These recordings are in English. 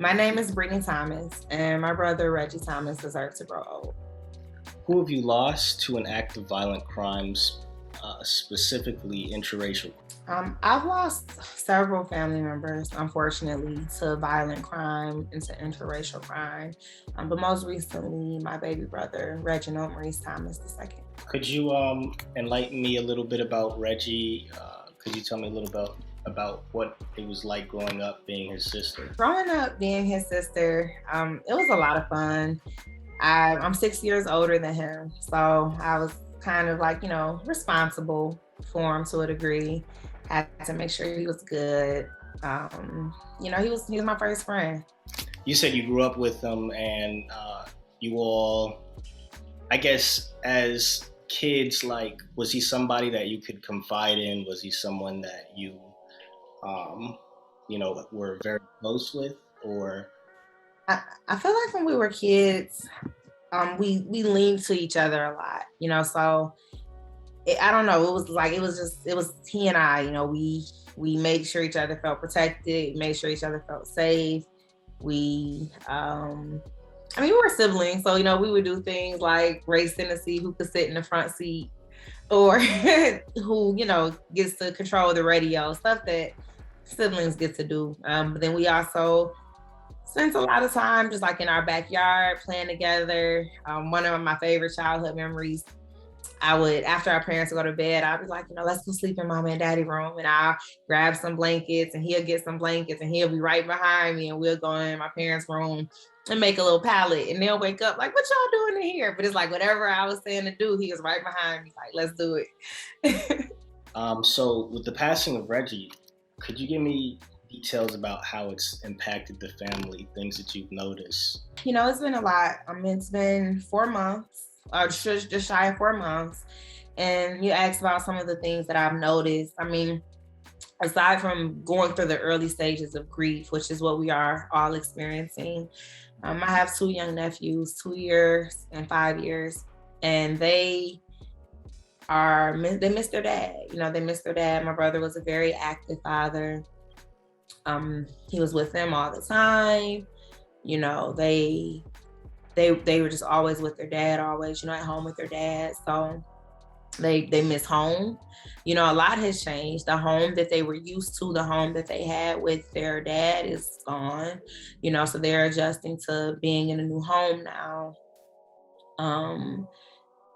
My name is Brittney Thomas, and my brother Reggie Thomas deserves to grow old. Who have you lost to an act of violent crimes, specifically interracial? I've lost several family members, unfortunately, to violent crime and to interracial crime. But most recently, my baby brother, Reginald Maurice Thomas II. Could you enlighten me a little bit about Reggie? Could you tell me a little about what it was like growing up being his sister? Growing up being his sister, it was a lot of fun. I'm 6 years older than him, so I was kind of like, responsible for him to a degree. Had to make sure he was good. He was my first friend. You said you grew up with him, and you all, I guess, as kids, like, was he somebody that you could confide in? Was he someone that were very close with, or? I feel like when we were kids, we leaned to each other a lot, so I don't know. It was he and I, we made sure each other felt protected, made sure each other felt safe. We were siblings, so, we would do things like racing to see who could sit in the front seat or who, gets to control the radio, stuff that siblings get to do. But then we also spent a lot of time just like in our backyard playing together. One of my favorite childhood memories, after our parents would go to bed, I'd be like, let's go sleep in mama and daddy room. And I'll grab some blankets and he'll get some blankets and he'll be right behind me and we'll go in my parents' room and make a little pallet. And they'll wake up like, what y'all doing in here? But it's like, whatever I was saying to do, he was right behind me, like, let's do it. So with the passing of Reggie, could you give me details about how it's impacted the family, things that you've noticed? It's been a lot. It's been 4 months, or just shy of 4 months. And you asked about some of the things that I've noticed. Aside from going through the early stages of grief, which is what we are all experiencing, I have 2 young nephews, 2 years and 5 years, and they miss their dad. They miss their dad. My brother was a very active father. He was with them all the time. They were just always with their dad, always, at home with their dad. So they miss home. A lot has changed. The home that they were used to, the home that they had with their dad is gone. So they're adjusting to being in a new home now.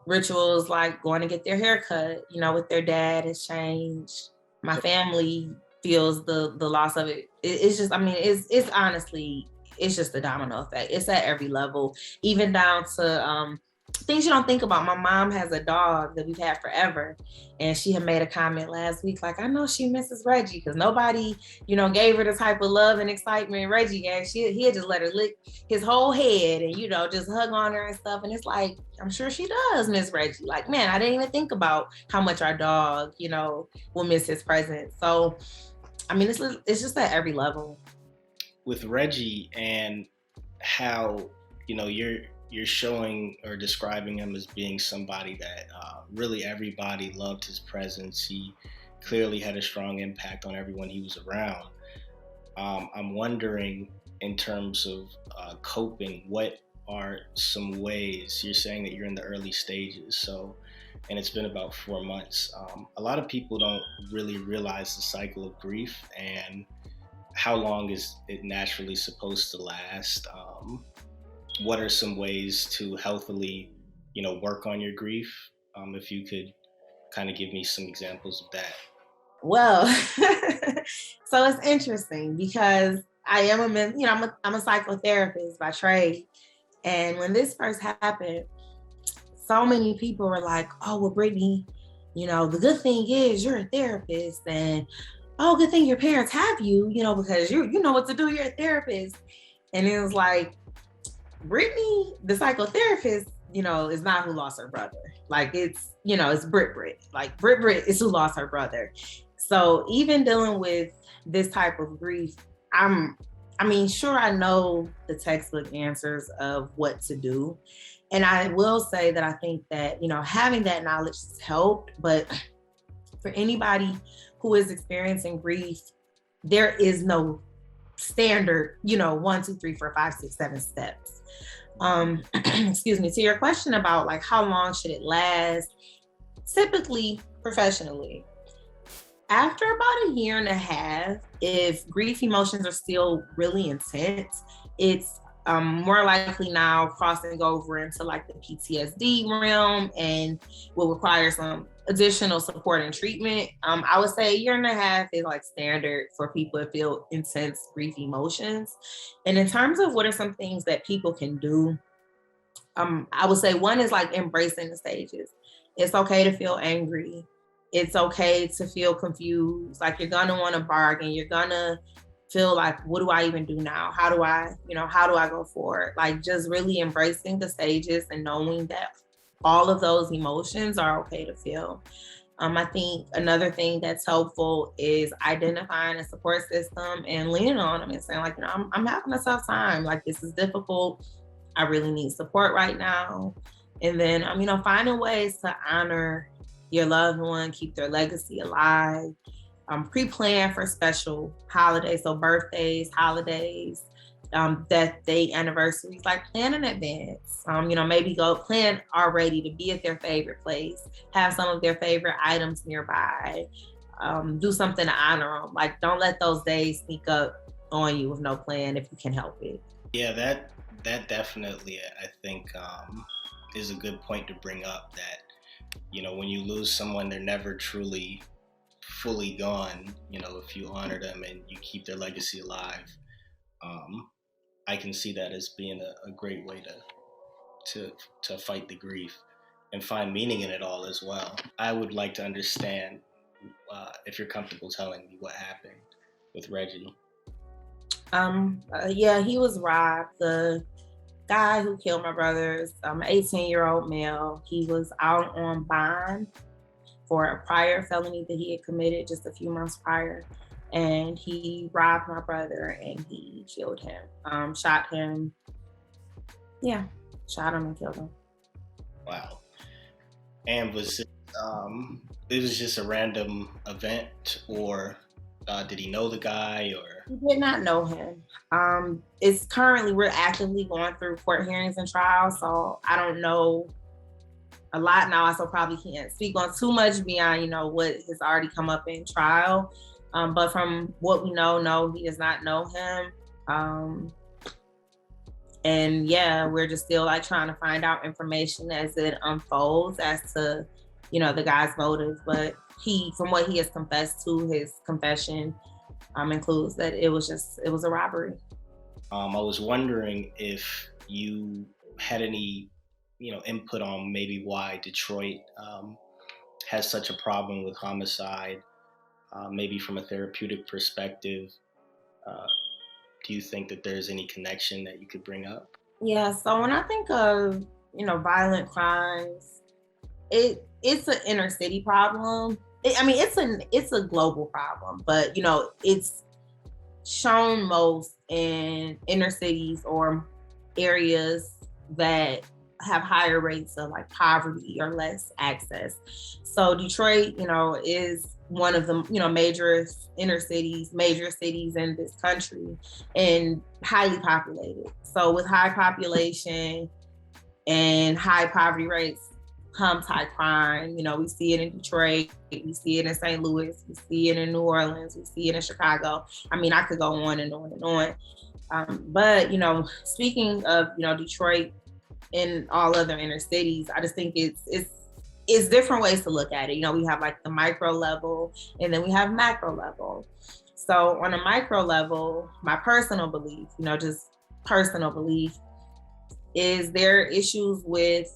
Rituals like going to get their hair cut, with their dad has changed. My family feels the loss of it. It's just, it's honestly, it's just a domino effect. It's at every level, even down to things you don't think about. My mom has a dog that we've had forever, and she had made a comment last week like, I know she misses Reggie because nobody, gave her the type of love and excitement Reggie gave. He had just let her lick his whole head and, just hug on her and stuff. And it's like, I'm sure she does miss Reggie. Like, man, I didn't even think about how much our dog, will miss his presence. So, it's just at every level. With Reggie and how, you're showing or describing him as being somebody that really everybody loved his presence. He clearly had a strong impact on everyone he was around. I'm wondering, in terms of coping, what are some ways? You're saying that you're in the early stages, and it's been about 4 months. A lot of people don't really realize the cycle of grief and how long is it naturally supposed to last. What are some ways to healthily, work on your grief? If you could kind of give me some examples of that. Well, so it's interesting because I am I'm a psychotherapist by trade. And when this first happened, so many people were like, oh, well, Brittney, the good thing is you're a therapist, and oh, good thing your parents have you, because you know what to do, you're a therapist. And it was like, Brittney, the psychotherapist, is not who lost her brother. Like, it's, it's Britt. Like, Britt is who lost her brother. So even dealing with this type of grief, sure, I know the textbook answers of what to do. And I will say that I think that, having that knowledge has helped, but for anybody who is experiencing grief, there is no standard, 1, 2, 3, 4, 5, 6, 7 steps. Excuse me. To your question about like how long should it last, typically professionally, after about a year and a half, if grief emotions are still really intense, it's more likely now crossing over into like the PTSD realm and will require some additional support and treatment. I would say a year and a half is like standard for people to feel intense grief emotions. And in terms of what are some things that people can do, I would say one is like embracing the stages. It's okay to feel angry. It's okay to feel confused. Like you're gonna want to bargain. You're gonna feel like, what do I even do now? How do I go forward? Like just really embracing the stages and knowing that all of those emotions are okay to feel. I think another thing that's helpful is identifying a support system and leaning on them and saying like, I'm having a tough time. Like this is difficult. I really need support right now. And then, finding ways to honor your loved one, keep their legacy alive, pre-plan for special holidays, so birthdays, holidays, death date, anniversaries, like plan in advance. Maybe go plan already to be at their favorite place, have some of their favorite items nearby, do something to honor them. Like don't let those days sneak up on you with no plan if you can help it. Yeah, that definitely, I think, is a good point to bring up. That when you lose someone, they're never truly fully gone. If you honor them and you keep their legacy alive, I can see that as being a great way to fight the grief and find meaning in it all as well. I would like to understand, if you're comfortable telling me what happened with Reggie. Yeah, he was robbed. The guy who killed my brothers, 18-year-old male, he was out on bond for a prior felony that he had committed just a few months prior. And he robbed my brother and he killed him. Shot him. Yeah, shot him and killed him. Wow. And it was just a random event, or did he know the guy, or? He did not know him. It's currently, we're actively going through court hearings and trials, so I don't know a lot now. I so probably can't speak on too much beyond, what has already come up in trial. But from what we know, no, he does not know him. And yeah, we're just still like trying to find out information as it unfolds as to, the guy's motives. But from what he has confessed to, his confession includes that it was a robbery. I was wondering if you had any, input on maybe why Detroit has such a problem with homicide, maybe from a therapeutic perspective. Do you think that there's any connection that you could bring up? Yeah, so when I think of, violent crimes, it's an inner city problem. It's a global problem, but it's shown most in inner cities or areas that have higher rates of like poverty or less access. So Detroit, is one of the major cities in this country, and highly populated. So with high population and high poverty rates comes high crime. We see it in Detroit, we see it in St. Louis, we see it in New Orleans, we see it in Chicago. I could go on and on and on. But speaking of Detroit and all other inner cities, I just think it's different ways to look at it. We have like the micro level and then we have macro level. So on a micro level, my personal belief, just personal belief, is there are issues with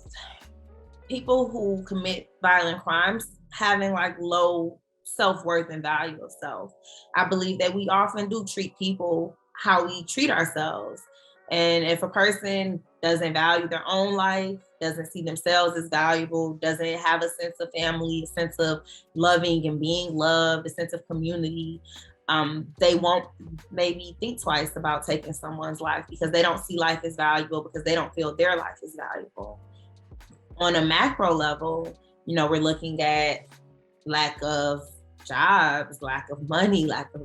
people who commit violent crimes having like low self-worth and value of self. I believe that we often do treat people how we treat ourselves. And if a person doesn't value their own life, doesn't see themselves as valuable, doesn't have a sense of family, a sense of loving and being loved, a sense of community, they won't maybe think twice about taking someone's life because they don't see life as valuable, because they don't feel their life is valuable. On a macro level, we're looking at lack of jobs, lack of money, lack of